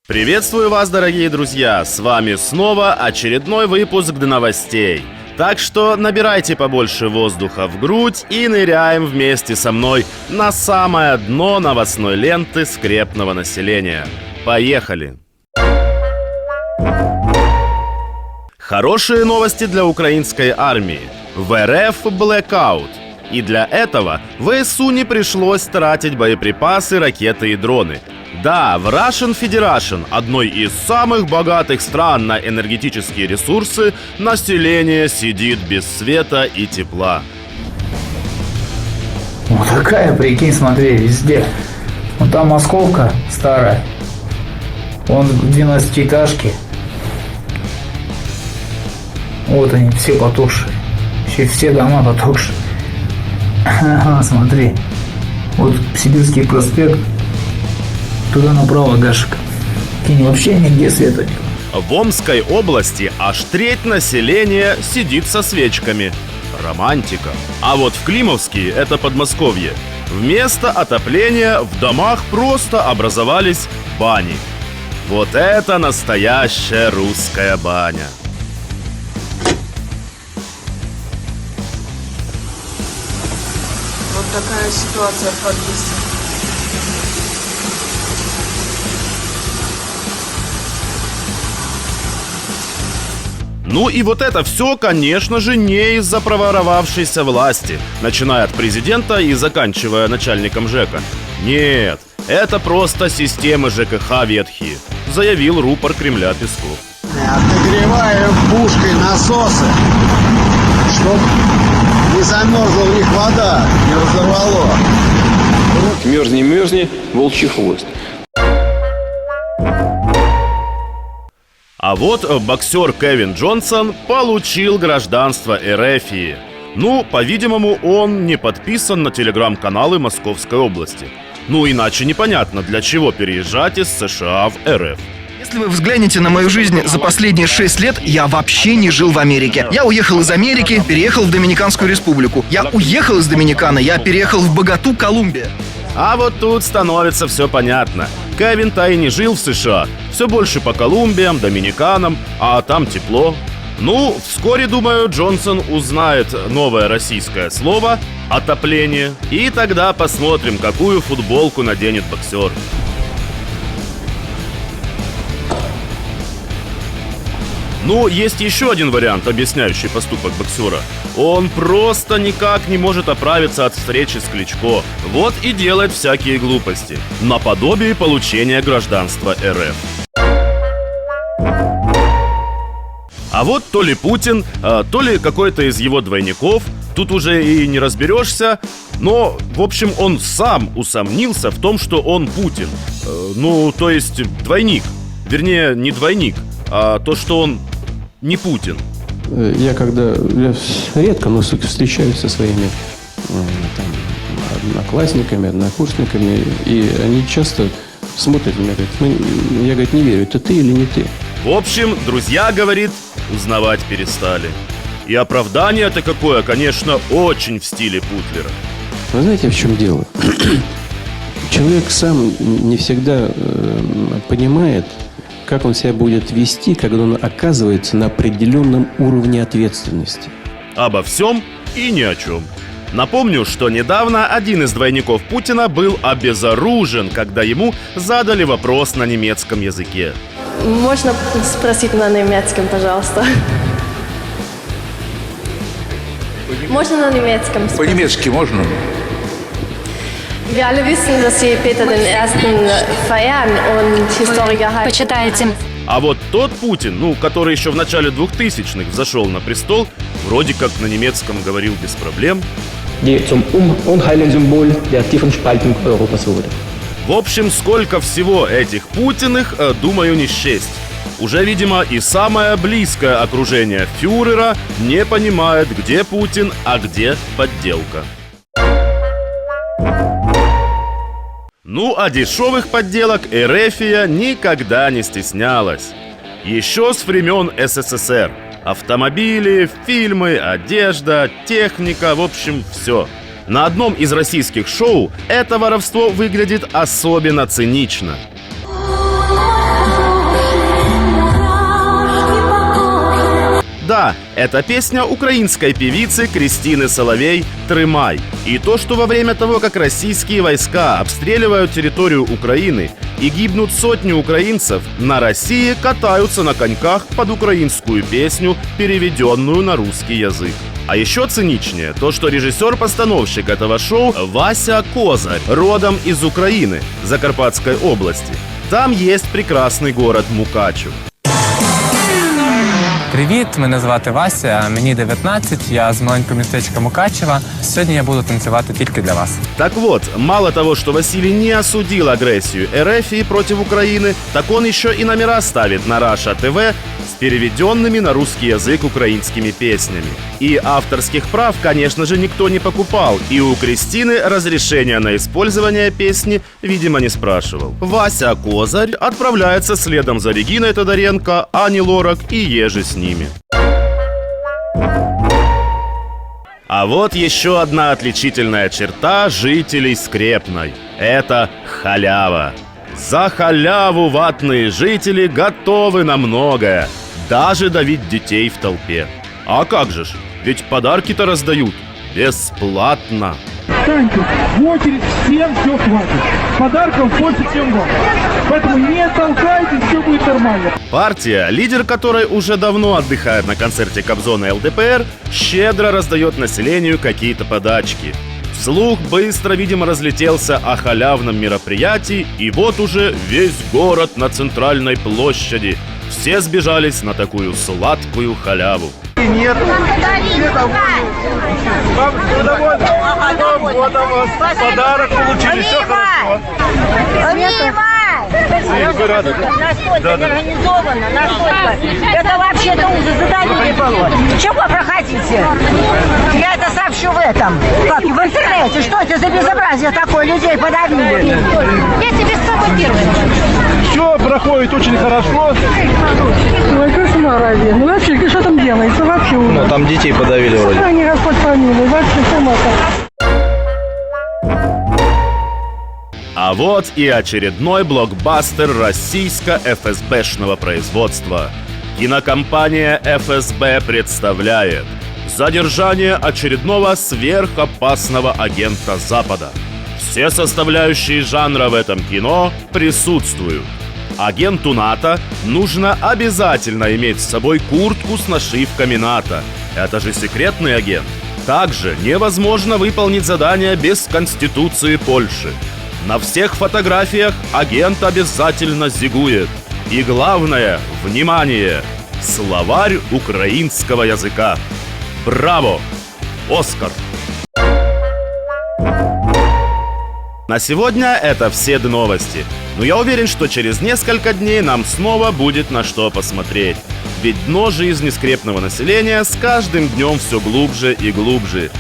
Приветствую вас, дорогие друзья! С вами снова очередной выпуск новостей. Так что набирайте побольше воздуха в грудь и ныряем вместе со мной на самое дно новостной ленты скрепного населения. Поехали! Хорошие новости для украинской армии. В РФ блэкаут. И для этого ВСУ не пришлось тратить боеприпасы, ракеты и дроны. Да, в Russian Federation, одной из самых богатых стран на энергетические ресурсы, население сидит без света и тепла. Вот такая, прикинь, смотри, везде. Вон там московка старая. Вон 12-этажки. Вот они, все потухшие. Еще все дома потухшие. Ага, смотри. Вот Сибирский проспект. Туда направо Гашика. Вообще нигде света нет. В Омской области аж треть населения сидит со свечками. Романтика. А вот в Климовске, это Подмосковье, вместо отопления в домах просто образовались бани. Вот это настоящая русская баня. Вот такая ситуация в подъезде. Ну и вот это все, конечно же, не из-за проворовавшейся власти, начиная от президента и заканчивая начальником ЖЭКа. Нет, это просто системы ЖКХ ветхие, заявил рупор Кремля Песков. Отогреваем пушкой насосы, чтоб не замерзла в них вода, не разорвало. Мерзни, мерзни, волчий хвост. А вот боксер Кевин Джонсон получил гражданство РФ. Ну, по-видимому, он не подписан на телеграм-каналы Московской области. Ну, иначе непонятно, для чего переезжать из США в РФ. Если вы взглянете на мою жизнь за последние 6 лет, я вообще не жил в Америке. Я уехал из Америки, переехал в Доминиканскую республику. Я уехал из Доминиканы, я переехал в Богату, Колумбия. А вот тут становится все понятно. Кевин-то и не жил в США. Все больше по Колумбиям, Доминиканам, а там тепло. Ну, вскоре, думаю, Джонсон узнает новое российское слово «отопление». И тогда посмотрим, какую футболку наденет боксер. Ну, есть еще один вариант, объясняющий поступок боксера. Он просто никак не может оправиться от встречи с Кличко. Вот и делает всякие глупости. Наподобие получения гражданства РФ. А вот то ли Путин, то ли какой-то из его двойников, тут уже и не разберешься. Но, в общем, он сам усомнился в том, что он Путин. Ну, то есть двойник. Вернее, не двойник, а то, что он не Путин. Я редко, но встречаюсь со своими одноклассниками, однокурсниками, и они часто смотрят на меня, говорят, я, говорит, не верю, это ты или не ты? В общем, друзья, говорит, узнавать перестали. И оправдание-то какое, конечно, очень в стиле Путлера. Вы знаете, в чем дело? Человек сам не всегда понимает, как он себя будет вести, когда он оказывается на определенном уровне ответственности. Обо всем и ни о чем. Напомню, что недавно один из двойников Путина был обезоружен, когда ему задали вопрос на немецком языке. Можно спросить на немецком, пожалуйста? Можно на немецком спросить? По-немецки можно? Wir alle wissen, dass Sie Peter den Ersten feiern und Historiker halten. Почитайте. А вот тот Путин, который еще в начале 2000-х взошел на престол, вроде как на немецком говорил без проблем. Die zum unheilen Symbol der tiefen Spaltung Europas wurde. В общем, сколько всего этих Путиных, думаю, не счесть. Уже, видимо, и самое близкое окружение фюрера не понимает, где Путин, а где подделка. Ну, а дешевых подделок РФ никогда не стеснялась. Еще с времен СССР. Автомобили, фильмы, одежда, техника, в общем, все. На одном из российских шоу это воровство выглядит особенно цинично. Да, это песня украинской певицы Кристины Соловей «Трымай». И то, что во время того, как российские войска обстреливают территорию Украины и гибнут сотни украинцев, на России катаются на коньках под украинскую песню, переведенную на русский язык. А еще циничнее то, что режиссер-постановщик этого шоу Вася Козарь, родом из Украины, Закарпатской области. Там есть прекрасний город Мукачев. Привіт, мене звати Вася, мені 19, я з маленького містечка Мукачева. Сьогодні я буду танцювати тільки для вас. Так вот, мало того, что Василий не осудил агрессию РФ против Украины, так он еще и номера ставит на Раша ТВ с переведенными на русский язык украинскими песнями. И авторских прав, конечно же, никто не покупал, и у Кристины разрешения на использование песни, видимо, не спрашивал. Вася Козарь отправляется следом за Региной Тодоренко, Ани Лорак и Ежи с ними. А вот еще одна отличительная черта жителей Скрепной – это халява. За халяву ватные жители готовы на многое, даже давить детей в толпе. А как же ж, ведь подарки-то раздают бесплатно. Встаньте в очередь, всем все хватит. Подарков больше, чем вам. Поэтому не толкайтесь, все будет нормально. Партия, лидер которой уже давно отдыхает на концерте Кобзона ЛДПР, щедро раздает населению какие-то подачки. Слух быстро, видимо, разлетелся о халявном мероприятии, и вот уже весь город на центральной площади. Все сбежались на такую сладкую халяву. Нет. Вы довольны? Вот у вас подарок получили, все хорошо. Вы рады? Настолько неорганизованно, настолько. Это вообще-то ужас, задавили было. Чего проходите? Я это сообщу в этом. Как? В интернете. Что это за безобразие такое? Людей подавили. Я тебе саботирую. Все проходит очень хорошо. Ой, кошмар один. Ну вообще, что там делается? Вообще ужас. Ну, там детей подавили вроде. Они Господь помилуй. Вообще с ума-то. А вот и очередной блокбастер российско-ФСБшного производства. Кинокомпания ФСБ представляет задержание очередного сверхопасного агента Запада. Все составляющие жанра в этом кино присутствуют. Агенту НАТО нужно обязательно иметь с собой куртку с нашивками НАТО. Это же секретный агент. Также невозможно выполнить задание без Конституции Польши. На всех фотографиях агент обязательно зигует. И главное, внимание, словарь украинского языка. Браво! Оскар! На сегодня это все новости. Но я уверен, что через несколько дней нам снова будет на что посмотреть. Ведь дно жизни скрепного населения с каждым днем все глубже и глубже.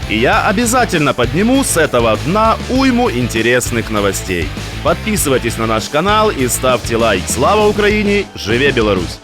И я обязательно подниму с этого дна уйму интересных новостей. Подписывайтесь на наш канал и ставьте лайк. Слава Украине! Живе Беларусь!